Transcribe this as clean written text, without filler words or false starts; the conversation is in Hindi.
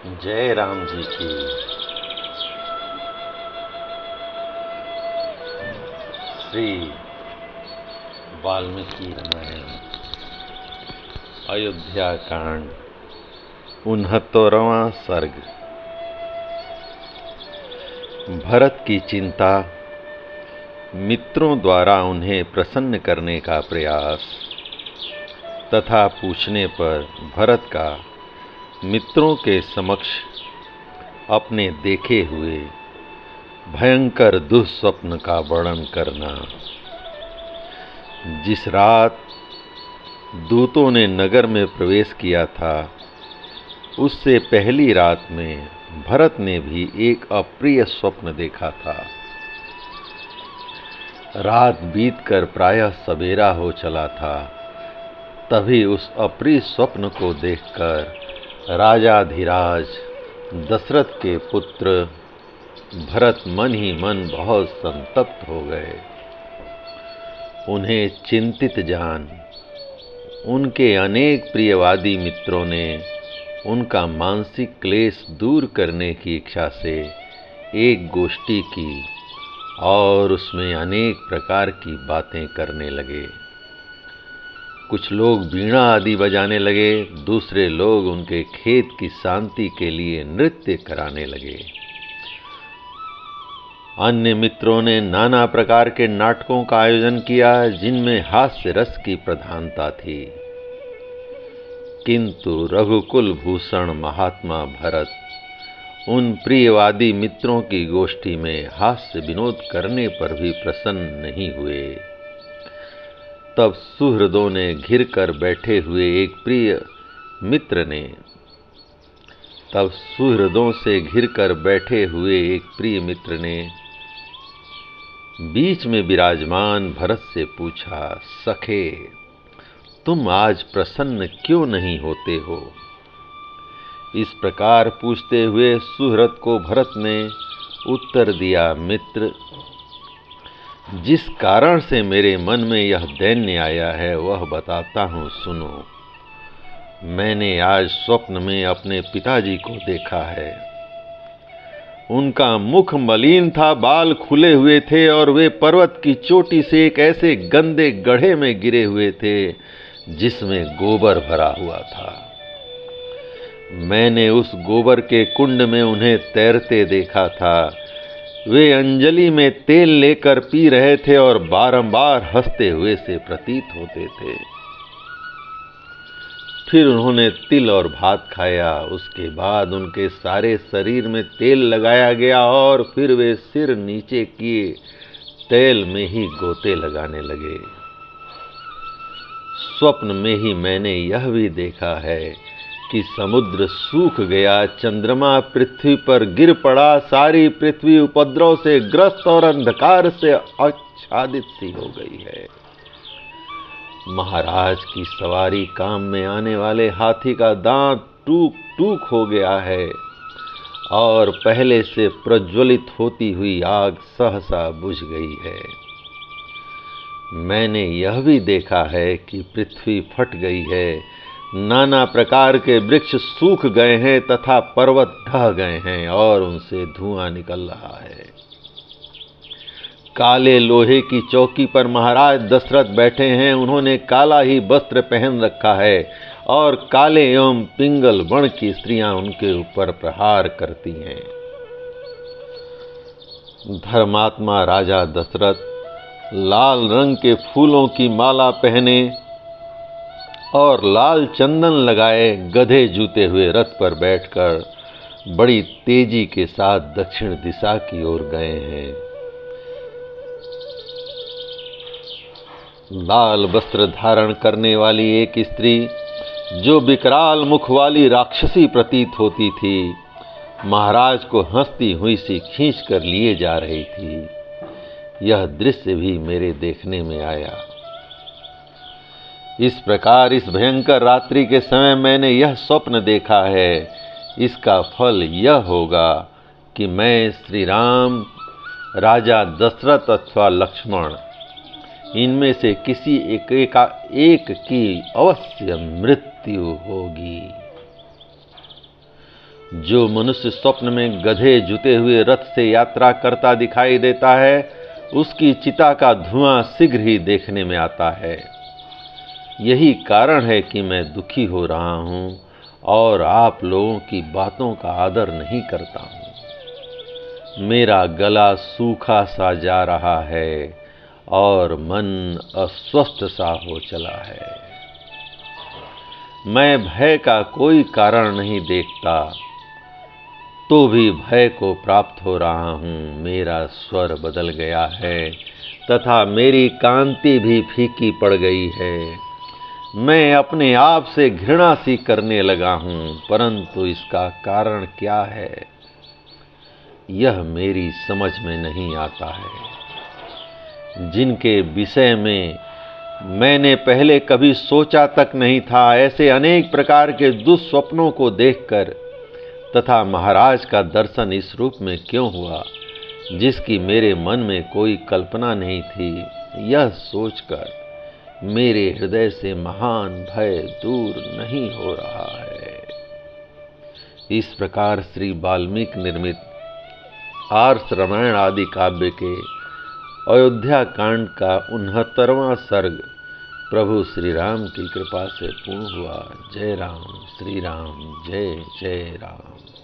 जय राम जी की। श्री वाल्मीकि रामायण अयोध्या कांड 69वां सर्ग। भरत की चिंता, मित्रों द्वारा उन्हें प्रसन्न करने का प्रयास तथा पूछने पर भरत का मित्रों के समक्ष अपने देखे हुए भयंकर दुःस्वप्न का वर्णन करना। जिस रात दूतों ने नगर में प्रवेश किया था, उससे पहली रात में भरत ने भी एक अप्रिय स्वप्न देखा था। रात बीतकर प्रायः सवेरा हो चला था, तभी उस अप्रिय स्वप्न को देखकर राजाधिराज दशरथ के पुत्र भरत मन ही मन बहुत संतप्त हो गए। उन्हें चिंतित जान उनके अनेक प्रियवादी मित्रों ने उनका मानसिक क्लेश दूर करने की इच्छा से एक गोष्ठी की और उसमें अनेक प्रकार की बातें करने लगे। कुछ लोग वीणा आदि बजाने लगे, दूसरे लोग उनके खेत की शांति के लिए नृत्य कराने लगे। अन्य मित्रों ने नाना प्रकार के नाटकों का आयोजन किया, जिनमें हास्य रस की प्रधानता थी। किंतु रघुकुल भूषण महात्मा भरत उन प्रियवादी मित्रों की गोष्ठी में हास्य विनोद करने पर भी प्रसन्न नहीं हुए। तब सुहृदों ने घिर कर बैठे हुए एक प्रिय मित्र ने बीच में विराजमान भरत से पूछा, सखे, तुम आज प्रसन्न क्यों नहीं होते हो? इस प्रकार पूछते हुए सुहृद को भरत ने उत्तर दिया, मित्र, जिस कारण से मेरे मन में यह दैन्य आया है वह बताता हूँ, सुनो। मैंने आज स्वप्न में अपने पिताजी को देखा है। उनका मुख मलिन था, बाल खुले हुए थे और वे पर्वत की चोटी से एक ऐसे गंदे गड्ढे में गिरे हुए थे जिसमें गोबर भरा हुआ था। मैंने उस गोबर के कुंड में उन्हें तैरते देखा था। वे अंजलि में तेल लेकर पी रहे थे और बारंबार हंसते हुए से प्रतीत होते थे। फिर उन्होंने तिल और भात खाया। उसके बाद उनके सारे शरीर में तेल लगाया गया और फिर वे सिर नीचे किए तेल में ही गोते लगाने लगे। स्वप्न में ही मैंने यह भी देखा है कि समुद्र सूख गया, चंद्रमा पृथ्वी पर गिर पड़ा, सारी पृथ्वी उपद्रव से ग्रस्त और अंधकार से आच्छादित सी हो गई है। महाराज की सवारी काम में आने वाले हाथी का दांत टूक टूक हो गया है और पहले से प्रज्वलित होती हुई आग सहसा बुझ गई है। मैंने यह भी देखा है कि पृथ्वी फट गई है, नाना प्रकार के वृक्ष सूख गए हैं तथा पर्वत ढह गए हैं और उनसे धुआं निकल रहा है। काले लोहे की चौकी पर महाराज दशरथ बैठे हैं। उन्होंने काला ही वस्त्र पहन रखा है और काले एवं पिंगल वर्ण की स्त्रियां उनके ऊपर प्रहार करती हैं। धर्मात्मा राजा दशरथ लाल रंग के फूलों की माला पहने और लाल चंदन लगाए गधे जूते हुए रथ पर बैठकर बड़ी तेजी के साथ दक्षिण दिशा की ओर गए हैं। लाल वस्त्र धारण करने वाली एक स्त्री, जो विकराल मुख वाली राक्षसी प्रतीत होती थी, महाराज को हंसती हुई सी खींच कर लिए जा रही थी। यह दृश्य भी मेरे देखने में आया। इस प्रकार इस भयंकर रात्रि के समय मैंने यह स्वप्न देखा है। इसका फल यह होगा कि मैं श्री राम, राजा दशरथ अथवा लक्ष्मण, इनमें से किसी एक की अवश्य मृत्यु होगी। जो मनुष्य स्वप्न में गधे जुते हुए रथ से यात्रा करता दिखाई देता है, उसकी चिता का धुआं शीघ्र ही देखने में आता है। यही कारण है कि मैं दुखी हो रहा हूं और आप लोगों की बातों का आदर नहीं करता हूं। मेरा गला सूखा सा जा रहा है और मन अस्वस्थ सा हो चला है। मैं भय का कोई कारण नहीं देखता, तो भी भय को प्राप्त हो रहा हूँ। मेरा स्वर बदल गया है तथा मेरी कांति भी फीकी पड़ गई है। मैं अपने आप से घृणा सी करने लगा हूँ, परंतु इसका कारण क्या है, यह मेरी समझ में नहीं आता है। जिनके विषय में मैंने पहले कभी सोचा तक नहीं था, ऐसे अनेक प्रकार के दुस्वप्नों को देखकर तथा महाराज का दर्शन इस रूप में क्यों हुआ, जिसकी मेरे मन में कोई कल्पना नहीं थी, यह सोचकर मेरे हृदय से महान भय दूर नहीं हो रहा है। इस प्रकार श्री वाल्मीकि निर्मित आर्ष रामायण आदि काव्य के अयोध्या कांड का 69वां सर्ग प्रभु श्री राम की कृपा से पूर्ण हुआ। जय राम, श्री राम, जय जय राम।